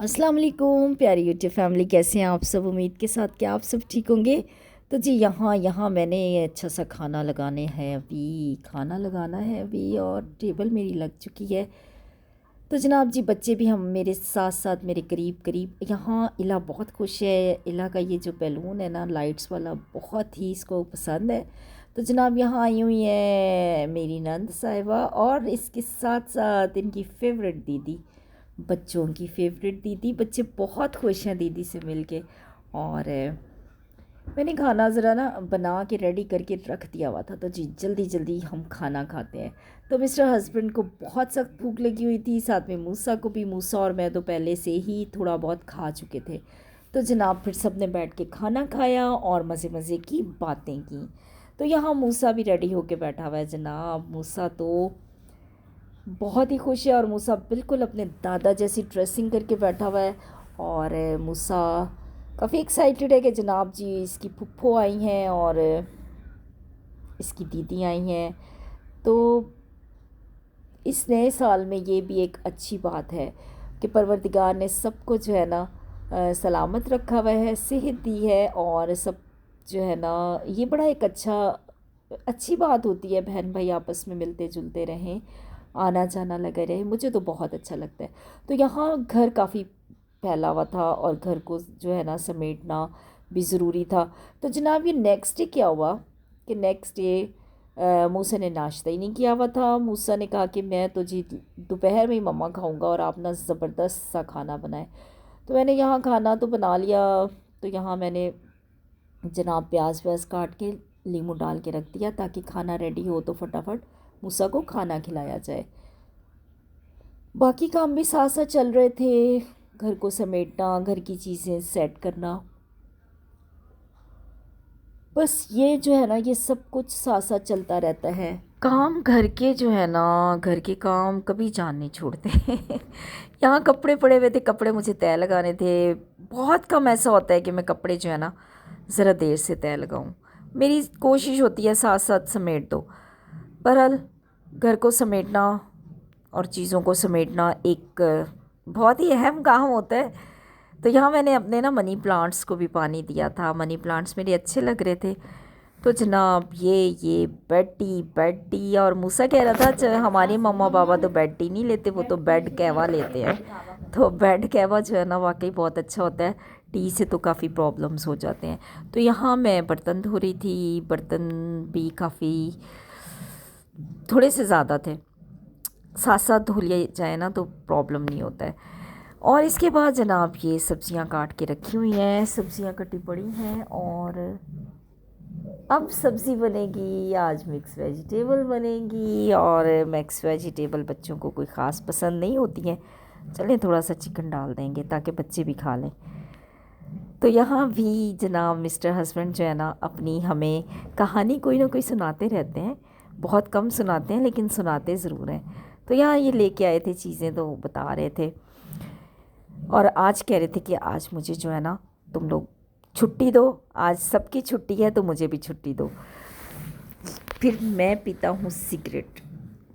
अस्सलाम वालेकुम प्यारी यूट्यूब फैमिली, कैसे हैं आप सब। उम्मीद के साथ कि आप सब ठीक होंगे। तो जी यहाँ यहाँ मैंने अच्छा सा खाना लगाना है अभी और टेबल मेरी लग चुकी है। तो जनाब जी बच्चे भी हम मेरे साथ साथ मेरे करीब करीब। यहाँ इला बहुत खुश है। इला का ये जो बैलून है ना लाइट्स वाला, बहुत ही इसको पसंद है। तो जनाब यहाँ आई हुई है मेरी नंद साहिबा और इसके साथ साथ इनकी फेवरेट दीदी, बच्चों की फेवरेट दीदी। बच्चे बहुत खुश हैं दीदी से मिलके। और मैंने खाना ज़रा ना बना के रेडी करके रख दिया हुआ था, तो जी जल्दी जल्दी हम खाना खाते हैं। तो मिस्टर हस्बैंड को बहुत सख्त भूख लगी हुई थी, साथ में मूसा को भी। मूसा और मैं तो पहले से ही थोड़ा बहुत खा चुके थे। तो जनाब फिर सब ने बैठ के खाना खाया और मज़े मज़े की बातें की। तो यहाँ मूसा भी रेडी होके बैठा हुआ है जनाब। मूसा तो बहुत ही खुश है और मूसा बिल्कुल अपने दादा जैसी ड्रेसिंग करके बैठा हुआ है। और मूसा काफ़ी एक्साइटेड है कि जनाब जी इसकी फुप्पो आई हैं और इसकी दीदी आई हैं। तो इस नए साल में ये भी एक अच्छी बात है कि परवरदिगार ने सबको जो है ना सलामत रखा हुआ है, सेहत दी है। और सब जो है ना ये बड़ा एक अच्छी बात होती है, बहन भाई आपस में मिलते जुलते रहें, आना जाना लगा रहे। मुझे तो बहुत अच्छा लगता है। तो यहाँ घर काफ़ी फैला हुआ था और घर को जो है ना समेटना भी ज़रूरी था। तो जनाब ये नेक्स्ट डे क्या हुआ कि नेक्स्ट डे मूसा ने नाश्ता ही नहीं किया हुआ था। मूसा ने कहा कि मैं तो जी दोपहर में ही मम्मा खाऊंगा और आप ना ज़बरदस्त सा खाना बनाए। तो मैंने यहाँ खाना तो बना लिया। तो यहाँ मैंने जनाब प्याज व्याज काट के नींबू डाल के रख दिया ताकि खाना रेडी हो तो फटाफट मूसा को खाना खिलाया जाए। बाकी काम भी साथ साथ चल रहे थे, घर को समेटना, घर की चीज़ें सेट करना। बस ये जो है ना ये सब कुछ साथ साथ चलता रहता है। काम घर के जो है ना, घर के काम कभी जान नहीं छोड़ते। यहाँ कपड़े पड़े हुए थे, कपड़े मुझे तय लगाने थे। बहुत कम ऐसा होता है कि मैं कपड़े जो है ना ज़रा देर से तय लगाऊं। मेरी कोशिश होती है साथ साथ समेट दो। बहरहाल घर को समेटना और चीज़ों को समेटना एक बहुत ही अहम काम होता है। तो यहाँ मैंने अपने ना मनी प्लांट्स को भी पानी दिया था। मनी प्लांट्स मेरे अच्छे लग रहे थे। तो जनाब ये बेड टी और मूसा कह रहा था हमारे मम्मा पापा तो बेड टी नहीं लेते, वो तो बेड कहवा लेते हैं। तो बेड कहवा जो है ना वाकई बहुत अच्छा होता है। टी से तो काफ़ी प्रॉब्लम्स हो जाते हैं। तो यहाँ मैं बर्तन धो रही थी। बर्तन भी काफ़ी थोड़े से ज़्यादा थे, साथ साथ धो लिया जाए ना तो प्रॉब्लम नहीं होता है। और इसके बाद जनाब ये सब्ज़ियाँ काट के रखी हुई हैं, सब्ज़ियाँ कटी पड़ी हैं। और अब सब्ज़ी बनेगी, आज मिक्स वेजिटेबल बनेगी। और मिक्स वेजिटेबल बच्चों को कोई ख़ास पसंद नहीं होती हैं। चलें थोड़ा सा चिकन डाल देंगे ताकि बच्चे भी खा लें। तो यहाँ भी जनाब मिस्टर हस्बैंड जो है ना अपनी हमें कहानी कोई ना कोई सुनाते रहते हैं। बहुत कम सुनाते हैं लेकिन सुनाते ज़रूर हैं। तो यहाँ ये लेके आए थे चीज़ें, तो बता रहे थे और आज कह रहे थे कि आज मुझे जो है ना तुम लोग छुट्टी दो, आज सबकी छुट्टी है तो मुझे भी छुट्टी दो। फिर मैं पीता हूँ सिगरेट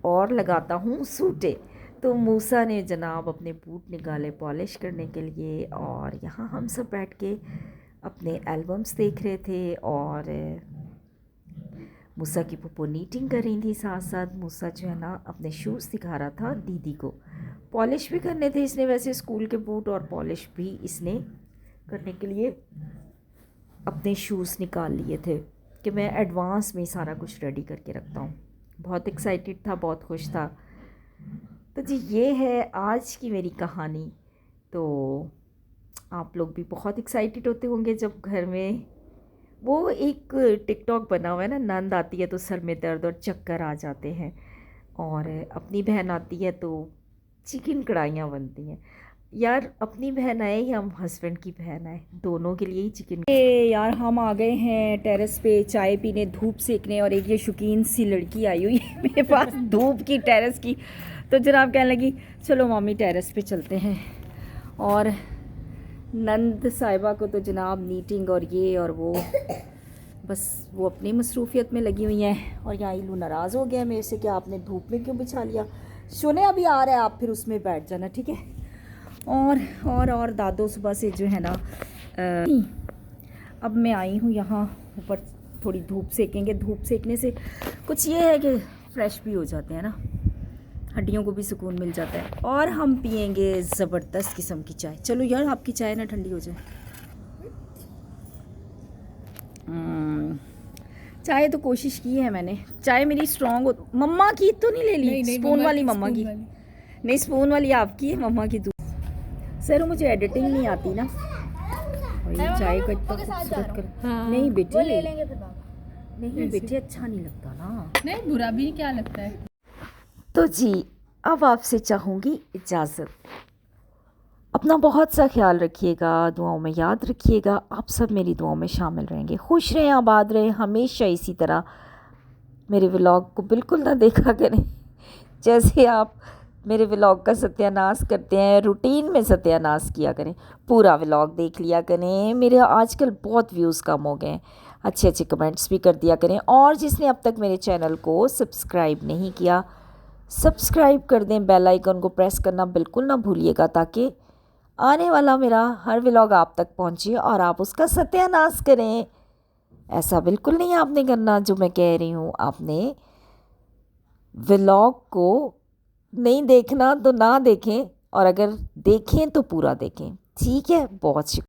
और लगाता हूँ सूटे। तो मूसा ने जनाब अपने बूट निकाले पॉलिश करने के लिए और यहाँ हम सब बैठ के अपने एल्बम्स देख रहे थे। और मूसा की पुप्पो नीटिंग कर रही थी, साथ साथ मूसा जो है ना अपने शूज़ दिखा रहा था दीदी को। पॉलिश भी करने थे इसने वैसे स्कूल के बूट, और पॉलिश भी इसने करने के लिए अपने शूज़ निकाल लिए थे कि मैं एडवांस में सारा कुछ रेडी करके रखता हूँ। बहुत एक्साइटेड था, बहुत खुश था। तो जी ये है आज की मेरी कहानी। तो आप लोग भी बहुत एक्साइटेड होते होंगे जब घर में वो एक टिकटॉक बना हुआ है ना, नंद आती है तो सर में दर्द और चक्कर आ जाते हैं, और अपनी बहन आती है तो चिकन कढ़ाइयाँ बनती हैं। यार अपनी बहन आए या हम हस्बैंड की बहन आए, दोनों के लिए ही चिकन। यार हम आ गए हैं टेरेस पे चाय पीने, धूप सेकने। और एक ये शौकीन सी लड़की आई हुई है मेरे पास धूप की, टेरेस की। तो जनाब कहने लगी चलो मामी टेरेस पे चलते हैं। और नंद साहिबा को तो जनाब नीटिंग और ये और वो, बस वो अपनी मसरूफियत में लगी हुई हैं। और यहाँ इलू नाराज़ हो गया मेरे से कि आपने धूप में क्यों बिछा लिया। सुने अभी आ रहा है, आप फिर उसमें बैठ जाना, ठीक है। और दादो सुबह से जो है ना अब मैं आई हूँ यहाँ ऊपर, थोड़ी धूप सेकेंगे। धूप सेकने से कुछ ये है कि फ्रेश भी हो जाते हैं ना, हड्डियों को भी सुकून मिल जाता है। और हम पियेंगे ज़बरदस्त किस्म की चाय। चलो यार, आपकी चाय ना ठंडी हो जाए। चाय तो कोशिश की है मैंने, चाय मेरी स्ट्रॉन्ग हो। मम्मा की तो नहीं ले ली? स्पून वाली मम्मा की नहीं, स्पून वाली आपकी है, मम्मा की दूसरी। सर मुझे एडिटिंग नहीं आती ना, और ये चाय को इतना खूबसूरत कर। नहीं बेटे, ले लेंगे फिर बाबा। नहीं बेटे, अच्छा नहीं लगता ना। नहीं, बुरा भी क्या लगता है। तो जी अब आपसे चाहूँगी इजाज़त। अपना बहुत सा ख्याल रखिएगा, दुआओं में याद रखिएगा। आप सब मेरी दुआओं में शामिल रहेंगे। खुश रहें, आबाद रहें, हमेशा इसी तरह मेरे व्लॉग को बिल्कुल ना देखा करें जैसे आप मेरे व्लॉग का सत्यानाश करते हैं, रूटीन में सत्यानाश किया करें। पूरा व्लॉग देख लिया करें। मेरे आजकल बहुत व्यूज़ कम हो गए हैं, अच्छे अच्छे कमेंट्स भी कर दिया करें। और जिसने अब तक मेरे चैनल को सब्सक्राइब नहीं किया, सब्सक्राइब कर दें, बेल आइकन को प्रेस करना बिल्कुल ना भूलिएगा, ताकि आने वाला मेरा हर व्लॉग आप तक पहुंचे और आप उसका सत्यानाश करें। ऐसा बिल्कुल नहीं आपने करना जो मैं कह रही हूँ। आपने व्लॉग को नहीं देखना तो ना देखें, और अगर देखें तो पूरा देखें, ठीक है? बहुत शुक्रिया।